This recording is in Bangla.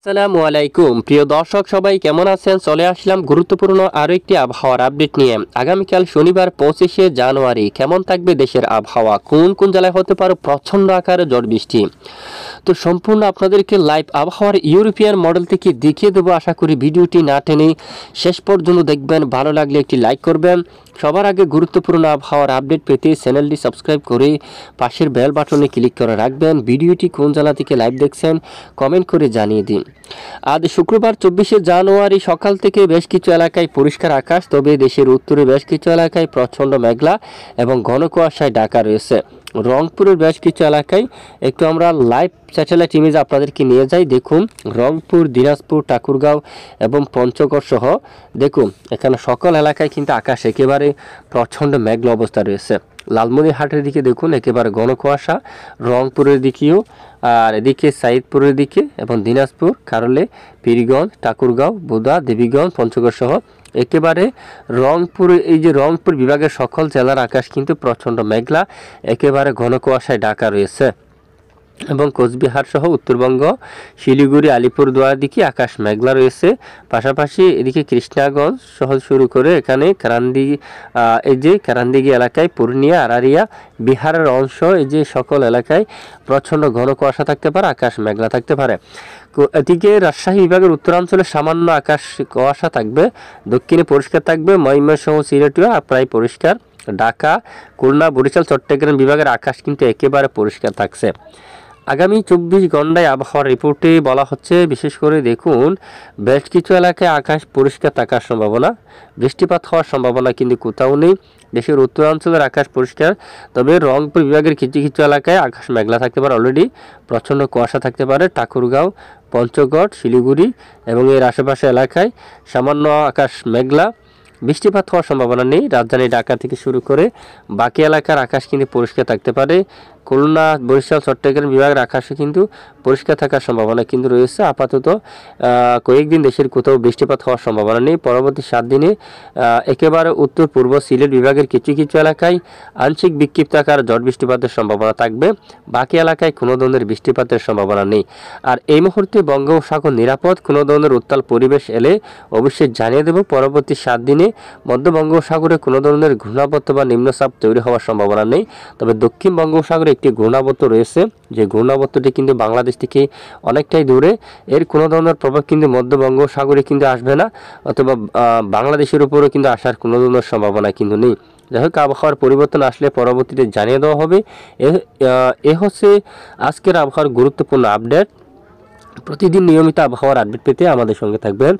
আসসালামু আলাইকুম প্রিয় দর্শক সবাই কেমন আছেন? চলে আসলাম গুরুত্বপূর্ণ আরো একটি আবহাওয়ার আপডেট নিয়ে। আগামীকাল শনিবার 25শে জানুয়ারি কেমন থাকবে দেশের আবহাওয়া, কোন কোন জেলায় হতে পারে প্রচণ্ড আকারে ঝড় বৃষ্টি, তো সম্পূর্ণ আপনাদেরকে লাইভ আবহাওয়ার ইউরোপিয়ান মডেল থেকে দেখিয়ে দেবো। আশা করি ভিডিওটি না টেনে শেষ পর্যন্ত দেখবেন, ভালো লাগলে একটি লাইক করবেন। সবার আগে গুরুত্বপূর্ণ আবহাওয়ার আপডেট পেতে চ্যানেলটি সাবস্ক্রাইব করে পাশের বেল বাটনে ক্লিক করে রাখবেন। ভিডিওটি কোন জেলা থেকে লাইভ দেখছেন কমেন্ট করে জানিয়ে দিন। আজ শুক্রবার 24শে জানুয়ারি সকাল থেকে বেশ কিছু এলাকায় পরিষ্কার আকাশ, তবে দেশের উত্তরে বেশ কিছু এলাকায় প্রচণ্ড মেঘলা এবং ঘন কুয়াশায় ঢাকা রয়েছে। রংপুরের বেশ কিছু এলাকায় একটু আমরা লাইভ স্যাটেলাইট ইমেজ আপনাদেরকে নিয়ে যাই। দেখুন রংপুর, দিনাজপুর, ঠাকুরগাঁও এবং পঞ্চগড় সহ দেখুন এখানে সকল এলাকায় কিন্তু আকাশ একেবারে প্রচণ্ড মেঘলা অবস্থা রয়েছে। লালমনিরহাটের দিকে দেখুন একেবারে ঘন কুয়াশা, রংপুরের দিকেও, আর এদিকে সাইদপুরের দিকে এবং দিনাজপুর, খারলে, পীরগঞ্জ, ঠাকুরগাঁও, বোদা, দেবীগঞ্জ, পঞ্চগড় সহ একেবারে রংপুর, এই যে রংপুর বিভাগের সকল জেলার আকাশ কিন্তু প্রচণ্ড মেঘলা, একেবারে ঘন কুয়াশায় ঢাকা রয়েছে। এবং কোচবিহার সহ উত্তরবঙ্গ, শিলিগুড়ি, আলিপুরদুয়ার দিকে আকাশ মেঘলা রয়েছে। পাশাপাশি এদিকে কৃষ্ণাগঞ্জ সহ শুরু করে এখানে এই যে কারান্দিগি এলাকায়, পূর্ণিয়া, আরারিয়া, বিহারের অংশ, এই যে সকল এলাকায় প্রচণ্ড ঘন কুয়াশা থাকতে পারে, আকাশ মেঘলা থাকতে পারে। এদিকে রাজশাহী বিভাগের উত্তরাঞ্চলে সামান্য আকাশ কুয়াশা থাকবে, দক্ষিণে পরিষ্কার থাকবে, ময়মনসিংহ, সিলেটিও প্রায় পরিষ্কার। ঢাকা, খুলনা, বরিশাল, চট্টগ্রাম বিভাগের আকাশ কিন্তু একেবারে পরিষ্কার থাকছে। আগামী 24 ঘন্টায় আবহাওয়ার রিপোর্টে বলা হচ্ছে, বিশেষ করে দেখুন বেশ কিছু এলাকায় আকাশ পরিষ্কার থাকার সম্ভাবনা, বৃষ্টিপাত হওয়ার সম্ভাবনা কিন্তু কোথাও নেই। দেশের উত্তরাঞ্চলের আকাশ পরিষ্কার, তবে রংপুর বিভাগের কিছু কিছু এলাকায় আকাশ মেঘলা থাকতে পারে, অলরেডি প্রচণ্ড কুয়াশা থাকতে পারে। ঠাকুরগাঁও, পঞ্চগড়, শিলিগুড়ি এবং এর আশেপাশে এলাকায় সামান্য আকাশ মেঘলা, বৃষ্টিপাত হওয়ার সম্ভাবনা নেই। রাজধানী ঢাকা থেকে শুরু করে বাকি এলাকার আকাশ কিন্তু পরিষ্কার থাকতে পারে। খুলনা, বরিশাল, চট্টগ্রাম বিভাগের আকাশে কিন্তু পরিষ্কার থাকার সম্ভাবনা কিন্তু রয়েছে। আপাতত কয়েকদিন দেশের কোথাও বৃষ্টিপাত হওয়ার সম্ভাবনা নেই। পরবর্তী 7 দিনে একেবারে উত্তর পূর্ব সিলেট বিভাগের কিছু কিছু এলাকায় আংশিক বিক্ষিপ্ত আকার ঝড় বৃষ্টিপাতের সম্ভাবনা থাকবে, বাকি এলাকায় কোনো ধরনের বৃষ্টিপাতের সম্ভাবনা নেই। আর এই মুহূর্তে বঙ্গোপসাগর নিরাপদ, কোনো ধরনের উত্তাল পরিবেশ এলে অবশ্যই জানিয়ে দেব। পরবর্তী 7 দিনে মধ্য বঙ্গোপসাগরে কোনো ধরনের ঘূর্ণাবর্ত বা নিম্নচাপ তৈরি হওয়ার সম্ভাবনা নেই, তবে দক্ষিণ বঙ্গোপসাগরে একটি ঘূর্ণাবর্ত রয়েছে, যে ঘূর্ণাবর্তটি কিন্তু বাংলাদেশ থেকে অনেকটাই দূরে। এর কোনো ধরনের প্রভাব কিন্তু মধ্য বঙ্গোপসাগরে কিন্তু আসবে না, অথবা বাংলাদেশের উপরেও কিন্তু আসার কোনো ধরনের সম্ভাবনা কিন্তু নেই। যাই হোক, আবহাওয়ার পরিবর্তন আসলে পরবর্তীতে জানিয়ে দেওয়া হবে। এ হচ্ছে আজকের আবহাওয়ার গুরুত্বপূর্ণ আপডেট। প্রতিদিন নিয়মিত আবহাওয়ার আপডেট পেতে আমাদের সঙ্গে থাকবেন।